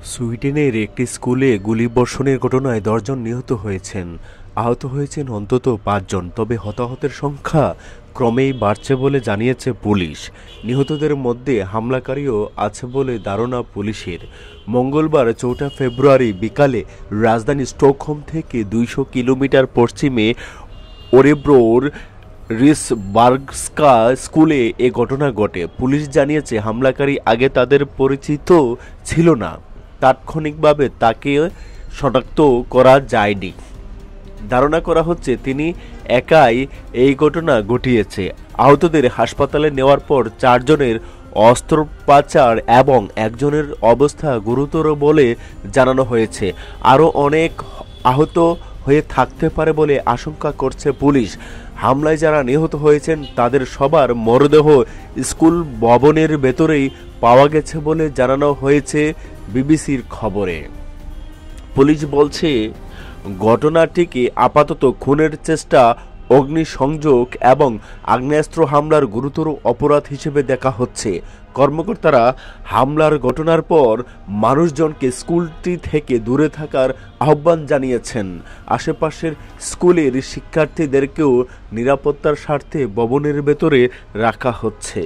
সুইডেনের একটি স্কুলে গুলিবর্ষণের ঘটনায় ১০ জন নিহত হয়েছেন। আহত হয়েছেন অন্তত ৫ জন। তবে হতাহতের সংখ্যা ক্রমেই বাড়ছে বলে জানিয়েছে পুলিশ। নিহতদের মধ্যে হামলাকারীও আছে বলে ধারণা পুলিশের। মঙ্গলবার ৪ ফেব্রুয়ারি বিকালে রাজধানী স্টকহোম থেকে ২০০ কিলোমিটার পশ্চিমে ওরেব্রোর রিসবার্গস্কা স্কুলে এ ঘটনা ঘটে। পুলিশ জানিয়েছে, হামলাকারী আগে তাদের পরিচিত ছিল না। তাৎক্ষণিকভাবে তাকে শনাক্ত করা যায়নি। ধারণা করা হচ্ছে তিনি একাই এই ঘটনা ঘটিয়েছে। আহতদের হাসপাতালে নেওয়ার পর ৪ জনের অস্ত্রোপচার এবং একজনের অবস্থা গুরুতর বলে জানানো হয়েছে। আরও অনেক আহত হয়ে থাকতে পারে বলে আশঙ্কা করছে পুলিশ। হামলায় যারা নিহত হয়েছেন তাদের সবার মরদেহ স্কুল ভবনের ভেতরেই পাওয়া গেছে বলে জানানো হয়েছে বিবিসির খবরে। পুলিশ বলছে, ঘটনাটিকে আপাতত খুনের চেষ্টা, অগ্নিসংযোগ এবং আগ্নেয়াস্ত্র হামলার গুরুতর অপরাধ হিসেবে দেখা হচ্ছে। কর্মকর্তারা হামলার ঘটনার পর মানুষজনকে স্কুলটি থেকে দূরে থাকার আহ্বান জানিয়েছেন। আশেপাশের স্কুলের শিক্ষার্থীদেরকেও নিরাপত্তার স্বার্থে ভবনের ভেতরে রাখা হচ্ছে।